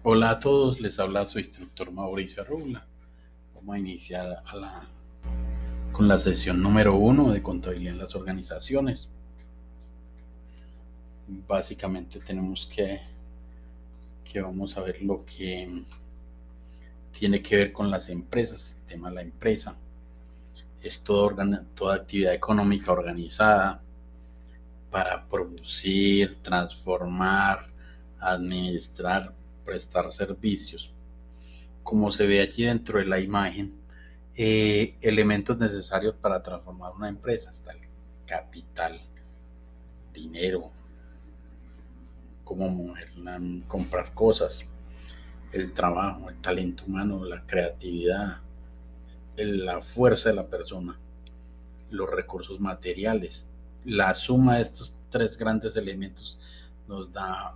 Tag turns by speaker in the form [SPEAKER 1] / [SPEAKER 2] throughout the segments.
[SPEAKER 1] Hola a todos, les habla su instructor Mauricio Arrubla. Vamos a iniciar con la sesión número 1 de contabilidad en las organizaciones. Básicamente tenemos que vamos a ver lo que tiene que ver con las empresas. El tema de la empresa es toda actividad económica organizada para producir, transformar, administrar, prestar servicios. Como se ve allí dentro de la imagen, elementos necesarios para transformar una empresa: está el capital, dinero, cómo moverla, comprar cosas, el trabajo, el talento humano, la creatividad, la fuerza de la persona, los recursos materiales. La suma de estos tres grandes elementos nos da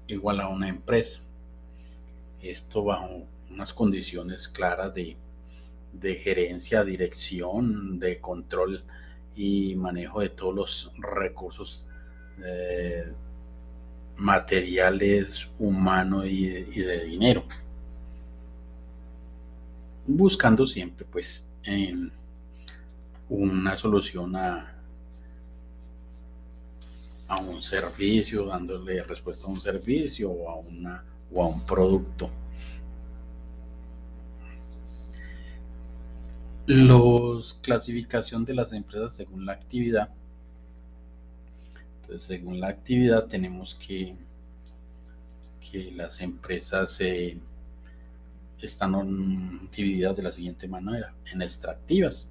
[SPEAKER 1] igual a una empresa. Esto bajo unas condiciones claras de gerencia, dirección, de control y manejo de todos los recursos eh, materiales, humanos y de dinero, buscando siempre pues una solución a un servicio, dándole respuesta a un servicio o a un producto. Los clasificación de las empresas según la actividad. Entonces, según la actividad tenemos que las empresas están divididas de la siguiente manera: en extractivas,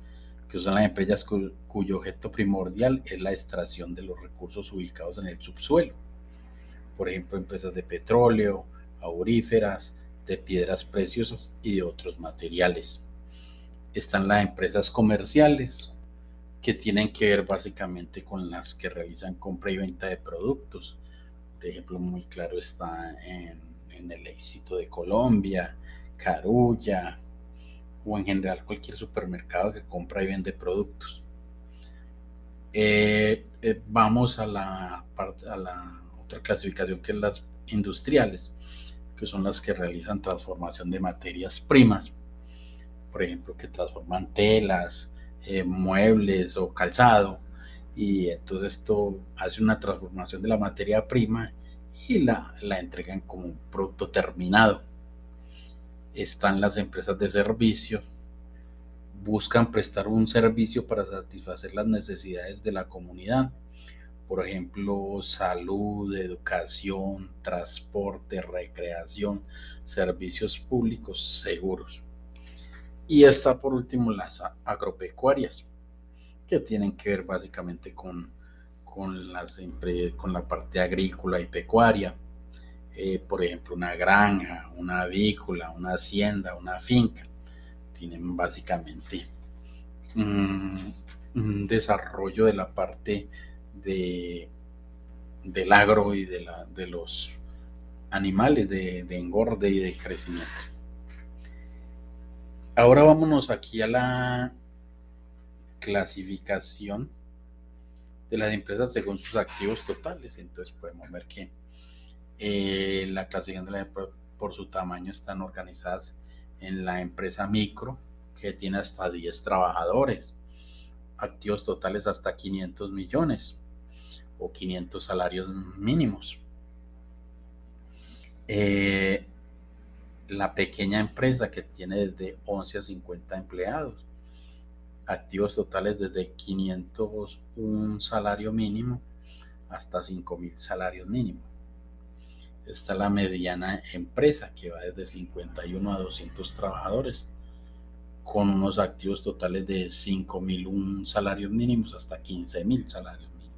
[SPEAKER 1] que son las empresas cuyo objeto primordial es la extracción de los recursos ubicados en el subsuelo. Por ejemplo, empresas de petróleo, auríferas, de piedras preciosas y de otros materiales. Están las empresas comerciales, que tienen que ver básicamente con las que realizan compra y venta de productos. Por ejemplo, muy claro está en el Éxito de Colombia, Carulla, o en general cualquier supermercado que compra y vende productos. Vamos a la otra clasificación, que es las industriales, que son las que realizan transformación de materias primas, por ejemplo, que transforman telas, muebles o calzado, y entonces esto hace una transformación de la materia prima y la entregan como un producto terminado. Están las empresas de servicios, buscan prestar un servicio para satisfacer las necesidades de la comunidad, por ejemplo, salud, educación, transporte, recreación, servicios públicos, seguros. Y está por último las agropecuarias, que tienen que ver básicamente con la parte agrícola y pecuaria. Por ejemplo, una granja, una avícola, una hacienda, una finca. Tienen básicamente un, un desarrollo de la parte de, del agro y de los animales de engorde y de crecimiento. Ahora vámonos aquí a la clasificación de las empresas según sus activos totales. Entonces podemos ver que la clasificación de la por su tamaño están organizadas en la empresa micro, que tiene hasta 10 trabajadores, activos totales hasta 500 millones o 500 salarios mínimos. Eh, la pequeña empresa, que tiene desde 11 a 50 empleados, activos totales desde 501 salario mínimo hasta 5.000 salarios mínimos. Está la mediana empresa, que va desde 51 a 200 trabajadores, con unos activos totales de 5.001 salarios mínimos hasta 15.000 salarios mínimos.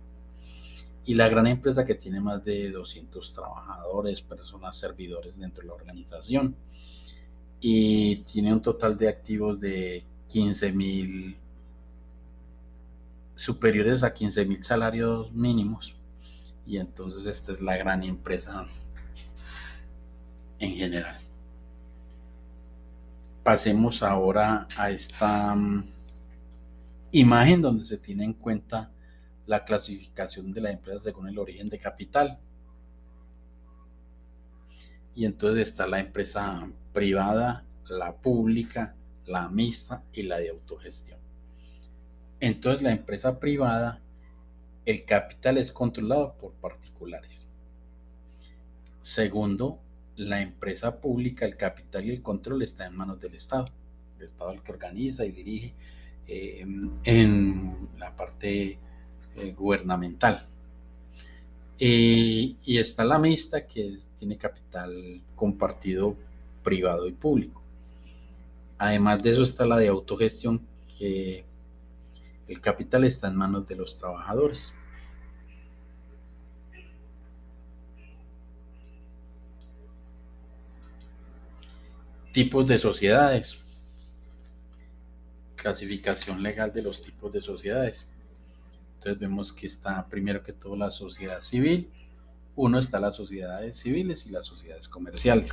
[SPEAKER 1] Y la gran empresa, que tiene más de 200 trabajadores, personas, servidores dentro de la organización, y tiene un total de activos de 15.000, superiores a 15.000 salarios mínimos. Y entonces esta es la gran empresa en general. Pasemos ahora a esta imagen donde se tiene en cuenta la clasificación de la empresa según el origen de capital. Y entonces está la empresa privada, la pública, la mixta y la de autogestión. Entonces la empresa privada, el capital es controlado por particulares. Segundo, la empresa pública, el capital y el control está en manos del Estado. El Estado es el que organiza y dirige en la parte gubernamental. Y está la mixta, que tiene capital compartido privado y público. Además de eso está la de autogestión, que el capital está en manos de los trabajadores. Tipos de sociedades. Clasificación legal de los tipos de sociedades. Entonces vemos que está primero que todo la sociedad civil. Uno está las sociedades civiles y las sociedades comerciales.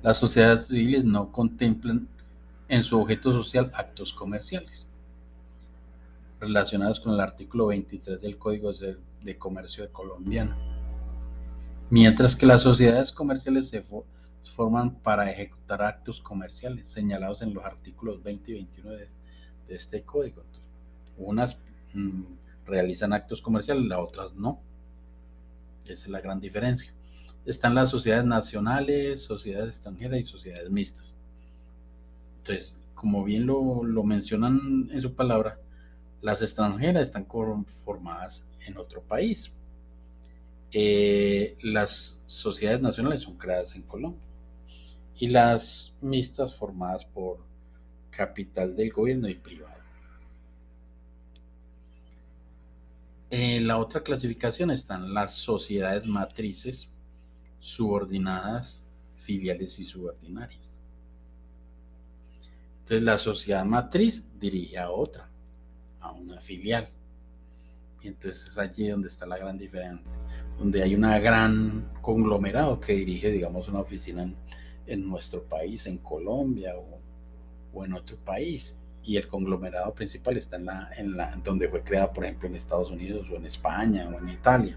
[SPEAKER 1] Las sociedades civiles no contemplan en su objeto social actos comerciales relacionados con el artículo 23 del Código de Comercio colombiano, mientras que las sociedades comerciales se forman para ejecutar actos comerciales señalados en los artículos 20 y 21 de este código. Entonces, unas realizan actos comerciales, las otras no. Esa es la gran diferencia. Están las sociedades nacionales, sociedades extranjeras y sociedades mixtas. Entonces, como bien lo mencionan en su palabra, las extranjeras están conformadas en otro país. Las sociedades nacionales son creadas en Colombia y las mixtas formadas por capital del gobierno y privado. En la otra clasificación están las sociedades matrices, subordinadas, filiales y subordinarias. Entonces la sociedad matriz dirige a otra, a una filial. Y entonces es allí donde está la gran diferencia, donde hay una gran conglomerado que dirige, digamos, una oficina en nuestro país, en Colombia o en otro país, y el conglomerado principal está donde fue creada, por ejemplo, en Estados Unidos o en España o en Italia.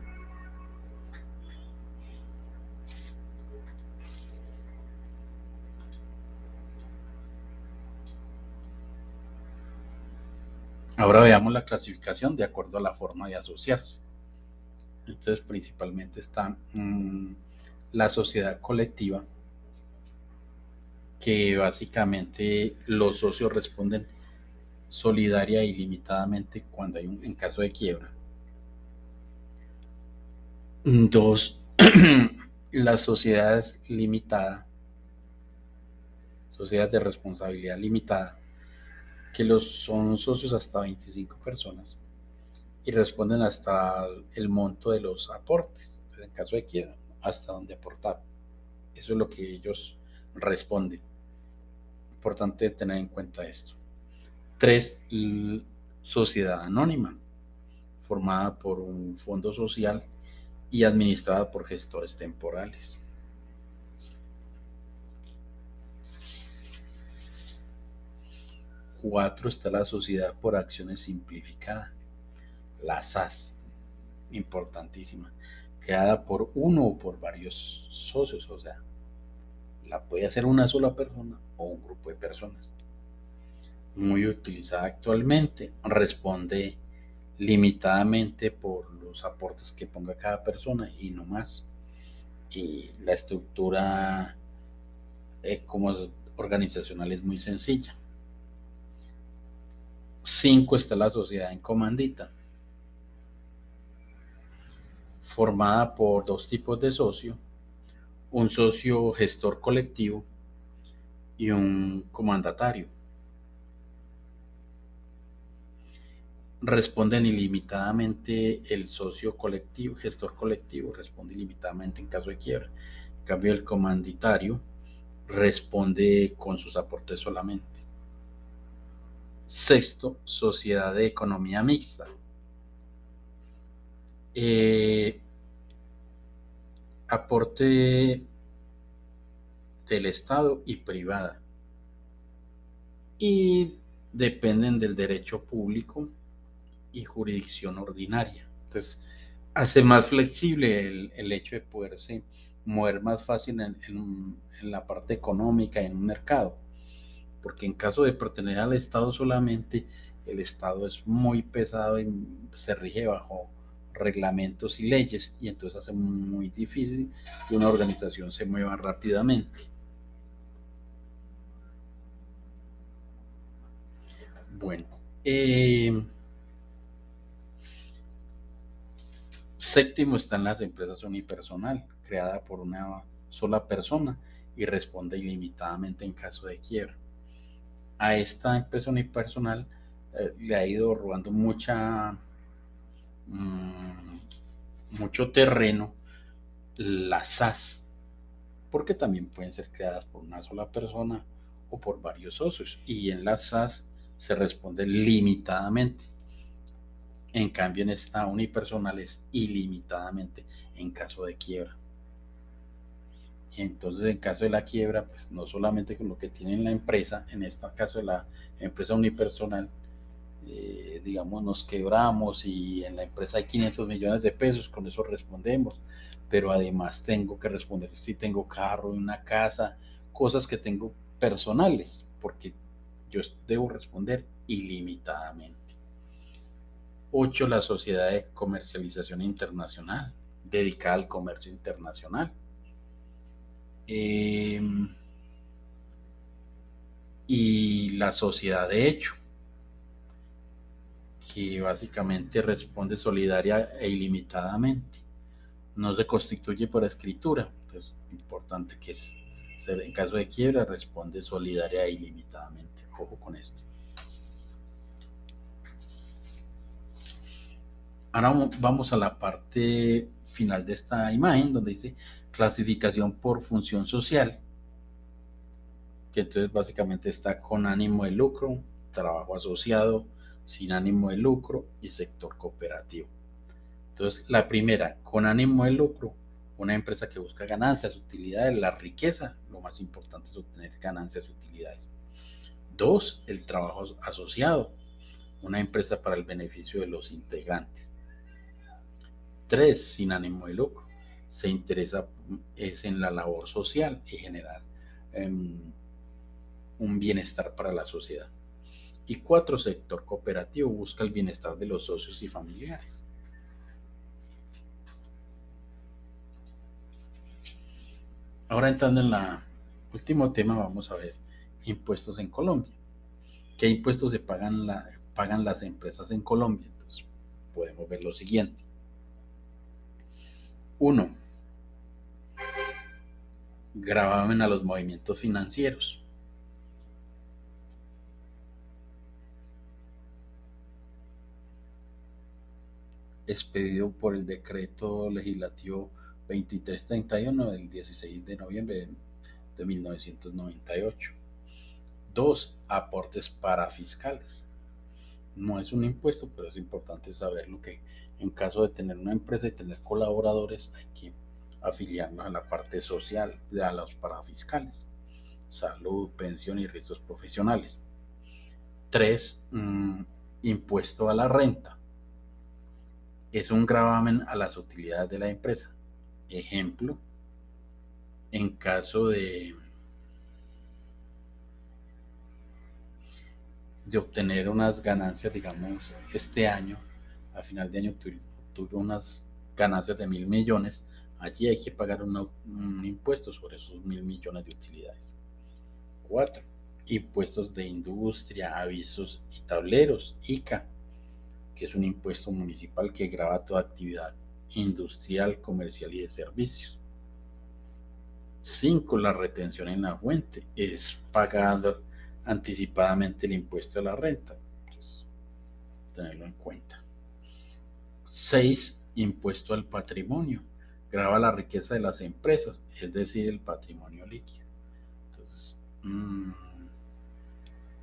[SPEAKER 1] Ahora veamos la clasificación de acuerdo a la forma de asociarse. Entonces, principalmente está la sociedad colectiva, que básicamente los socios responden solidaria y limitadamente cuando hay en caso de quiebra. Dos, las sociedades limitadas, sociedades de responsabilidad limitada, que son socios hasta 25 personas y responden hasta el monto de los aportes, en caso de quiebra, hasta donde aportar. Eso es lo que ellos responden. Importante tener en cuenta esto. 3, sociedad anónima, formada por un fondo social y administrada por gestores temporales. 4, está la sociedad por acciones simplificada, la SAS, importantísima, creada por uno o por varios socios, o sea, la puede hacer una sola persona o un grupo de personas. Muy utilizada actualmente, responde limitadamente por los aportes que ponga cada persona y no más. Y la estructura como organizacional es muy sencilla. 5, está la sociedad en comandita, formada por dos tipos de socio, un socio gestor colectivo y un comandatario. Responden ilimitadamente el socio colectivo, gestor colectivo, responde ilimitadamente en caso de quiebra. En cambio, el comanditario responde con sus aportes solamente. 6, sociedad de economía mixta. Aporte del Estado y privada. Y dependen del derecho público y jurisdicción ordinaria. Entonces, hace más flexible el hecho de poderse mover más fácil en la parte económica, en un mercado, porque en caso de pertenecer al Estado solamente, el Estado es muy pesado y se rige bajo reglamentos y leyes, y entonces hace muy difícil que una organización se mueva rápidamente. Bueno, eh, séptimo están las empresas unipersonal, creada por una sola persona y responde ilimitadamente en caso de quiebra. A esta empresa unipersonal le ha ido robando mmm, mucho terreno las SAS, porque también pueden ser creadas por una sola persona o por varios socios, y en las SAS se responde limitadamente. En cambio, en esta unipersonal es ilimitadamente en caso de quiebra. Entonces, en caso de la quiebra, pues no solamente con lo que tiene la empresa, en este caso de la empresa unipersonal, digamos, nos quebramos y en la empresa hay 500 millones de pesos, con eso respondemos, pero además tengo que responder si tengo carro, una casa, cosas que tengo personales, porque yo debo responder ilimitadamente. 8. La sociedad de comercialización internacional, dedicada al comercio internacional. Eh, y la sociedad de hecho, que básicamente responde solidaria e ilimitadamente. No se constituye por escritura, entonces importante que es, en caso de quiebra responde solidaria e ilimitadamente. Ojo con esto. Ahora vamos a la parte final de esta imagen donde dice clasificación por función social, que entonces básicamente está con ánimo de lucro, trabajo asociado, sin ánimo de lucro y sector cooperativo. Entonces, la primera, con ánimo de lucro, una empresa que busca ganancias, utilidades, la riqueza, lo más importante es obtener ganancias y utilidades. 2, el trabajo asociado, una empresa para el beneficio de los integrantes. 3, sin ánimo de lucro, se interesa es en la labor social y generar un bienestar para la sociedad. Y 4, sector cooperativo, busca el bienestar de los socios y familiares. Ahora entrando en el último tema, vamos a ver impuestos en Colombia. ¿Qué impuestos se pagan las empresas en Colombia? Entonces, podemos ver lo siguiente. 1. Gravamen a los movimientos financieros. Expedido por el decreto legislativo 2331 del 16 de noviembre de 1998. 2. Aportes parafiscales. No es un impuesto, pero es importante saber lo que en caso de tener una empresa y tener colaboradores hay que afiliarnos a la parte social, a los parafiscales, salud, pensión y riesgos profesionales. 3. Impuesto a la renta. Es un gravamen a las utilidades de la empresa. Ejemplo, en caso de obtener unas ganancias, digamos, este año, a final de año tuve unas ganancias de 1.000 millones, allí hay que pagar un impuesto sobre esos 1.000 millones de utilidades. 4. Impuestos de industria, avisos y tableros, ICA, que es un impuesto municipal que grava toda actividad industrial, comercial y de servicios. 5. La retención en la fuente, es pagando anticipadamente el impuesto a la renta. Entonces, tenerlo en cuenta. 6. Impuesto al patrimonio. Grava la riqueza de las empresas, es decir, el patrimonio líquido. Entonces,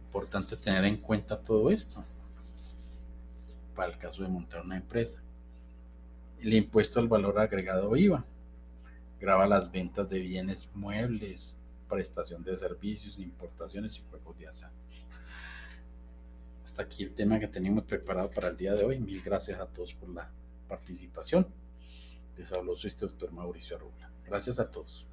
[SPEAKER 1] importante tener en cuenta todo esto para el caso de montar una empresa. El impuesto al valor agregado IVA. Grava las ventas de bienes muebles, prestación de servicios, importaciones y juegos de azar. Hasta aquí el tema que teníamos preparado para el día de hoy. Mil gracias a todos por la participación. Les habló su doctor Mauricio Arrula. Gracias a todos.